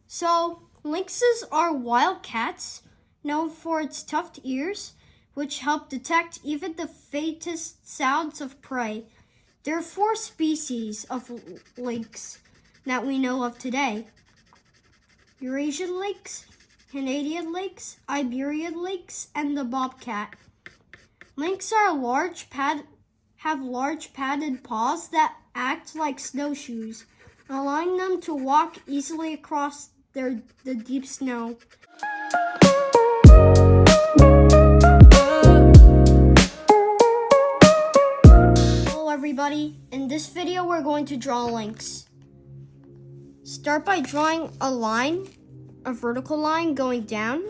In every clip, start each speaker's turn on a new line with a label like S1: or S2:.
S1: So, lynxes are wild cats known for its tufted ears, which help detect even the faintest sounds of prey. There are 4 species of lynx that we know of today: Eurasian lynx, Canadian lynx, Iberian lynx, and the bobcat. Lynx have large padded paws that act like snowshoes, allowing them to walk easily across the deep snow. Hello everybody, in this video we're going to draw a lynx. Start by drawing a vertical line going down.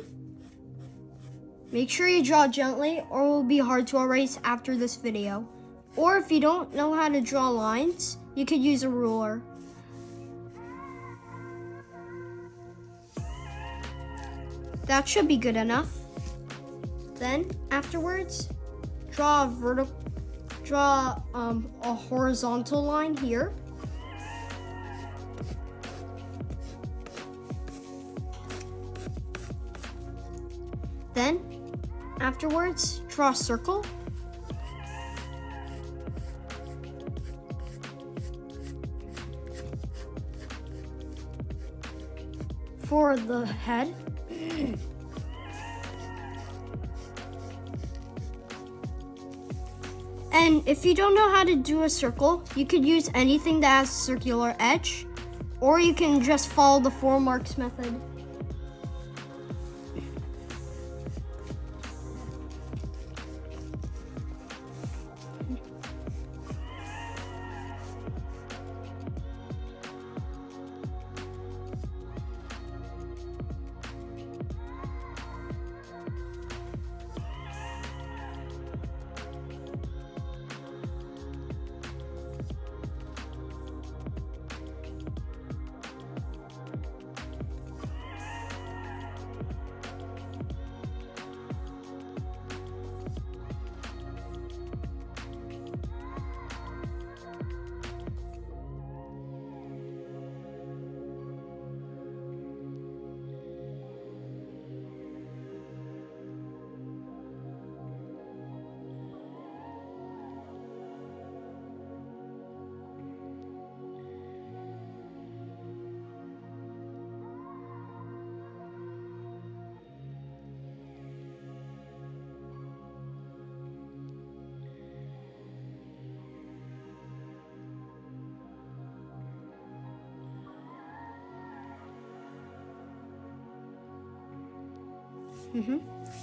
S1: Make sure you draw gently or it will be hard to erase after this video. Or if you don't know how to draw lines, you could use a ruler. That should be good enough. Then afterwards, draw a horizontal line here. Then afterwards, draw a circle. For the head. And if you don't know how to do a circle, you could use anything that has a circular edge, or you can just follow the 4 marks method.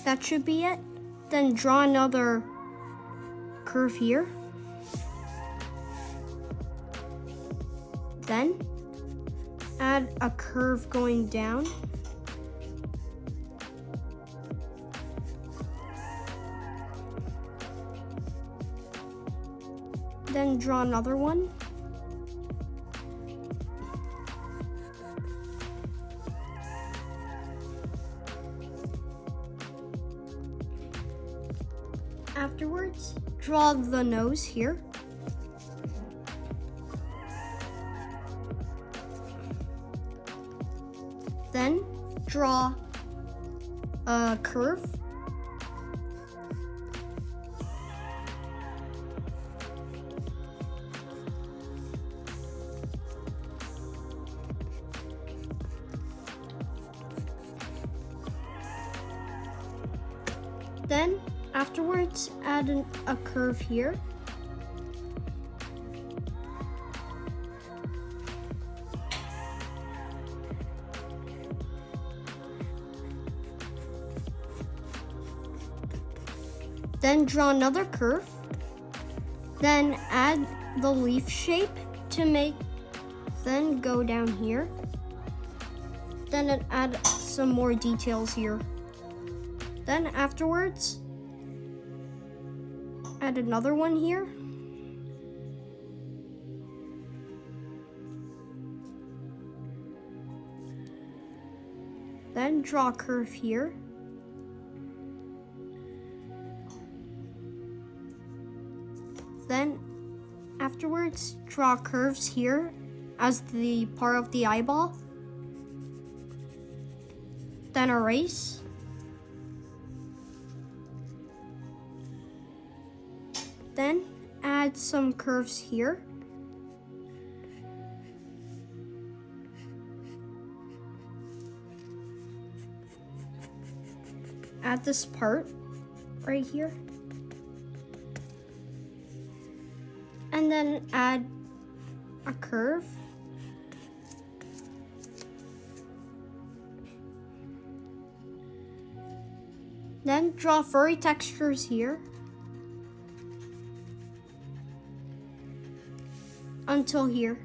S1: That should be it. Then draw another curve here. Then add a curve going down. Then draw another one. Afterwards, draw the nose here. Then draw a curve. Then afterwards, add a curve here. Then draw another curve. Then add the leaf shape to make, then go down here. Then add some more details here. Then afterwards, add another one here. Then draw a curve here. Then afterwards, draw curves here as the part of the eyeball. then erase. Then add some curves here. Add this part right here. And then add a curve. Then draw furry textures here until here.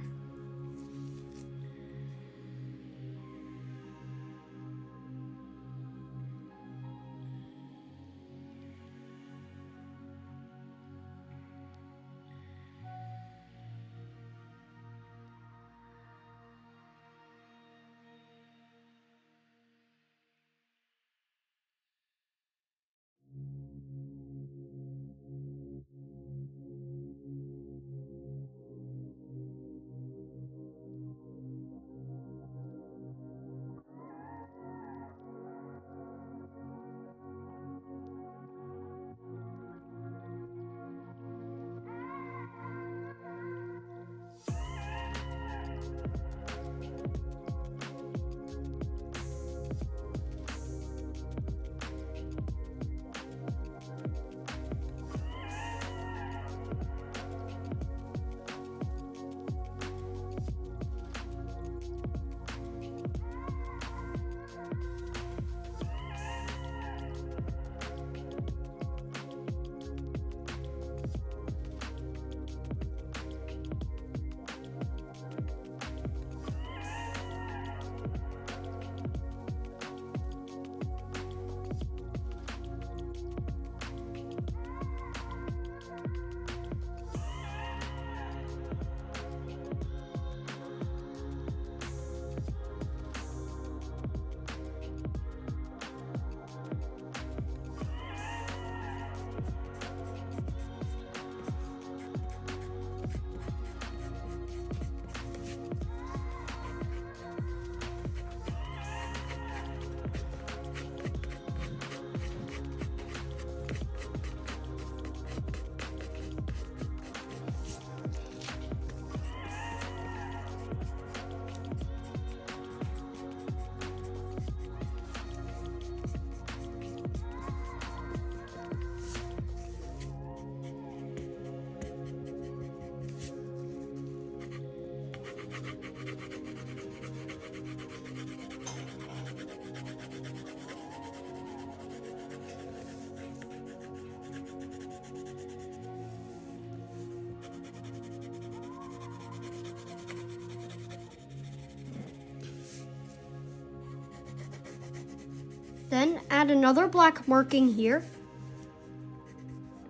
S1: Then add another black marking here.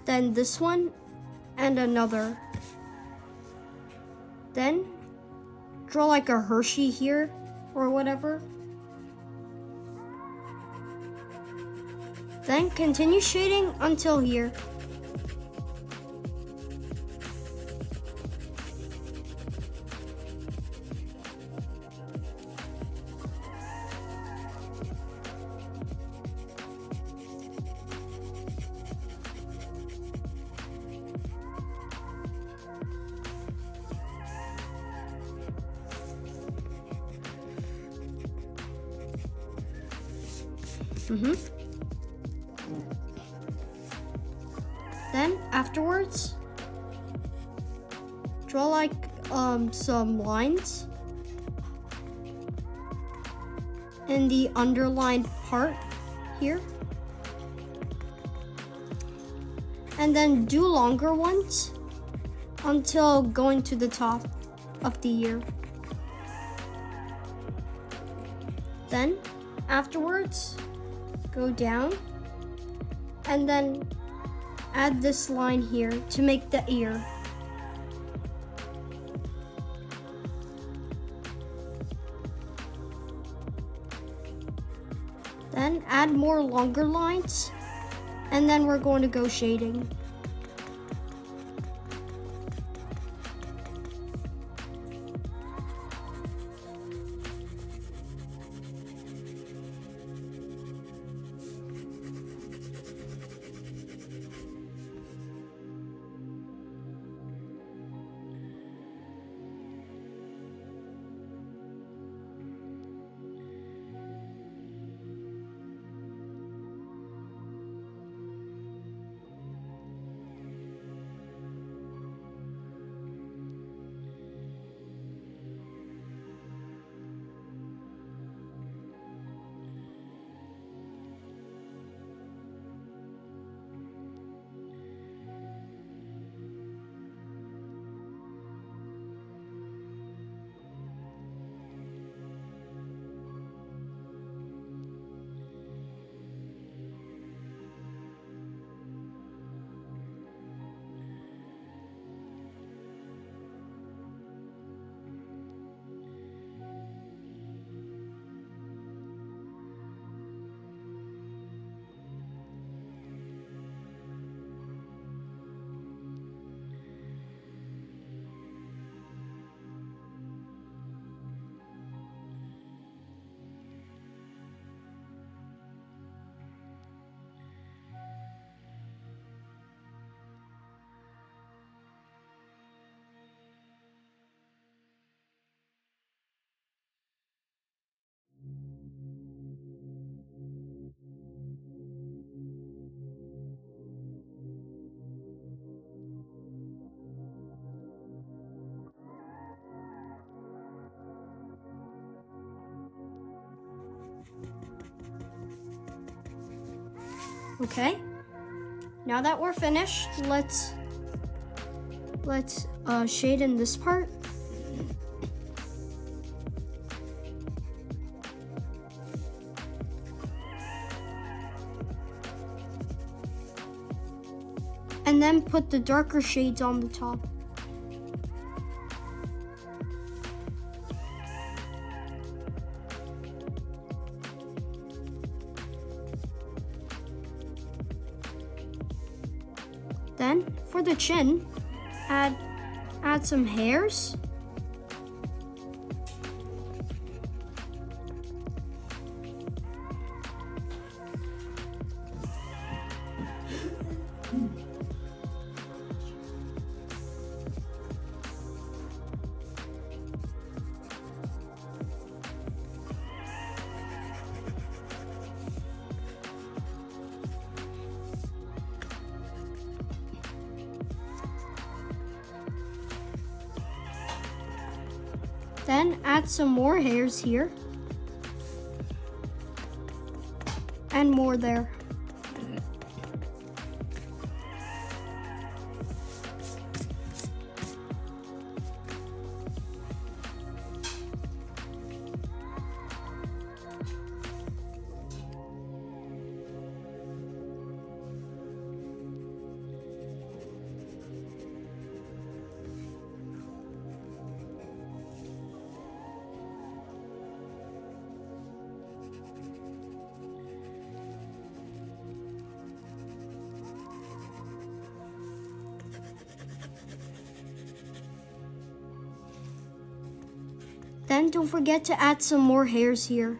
S1: Then this one and another. Then draw like a Hershey here or whatever. Then continue shading until here. Then afterwards, draw like some lines in the underlined part here. And then do longer ones until going to the top of the ear. Then afterwards, go down and then add this line here to make the ear. Then add more longer lines, and then we're going to go shading. Okay. Now that we're finished, let's shade in this part. And then put the darker shades on the top. Then, for the chin, add some hairs. Then add some more hairs here. And more there. Then don't forget to add some more hairs here.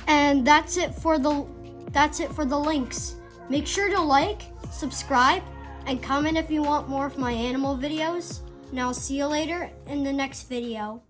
S1: And that's it for the Lynx. Make sure to like, subscribe, and comment if you want more of my animal videos. And I'll see you later in the next video.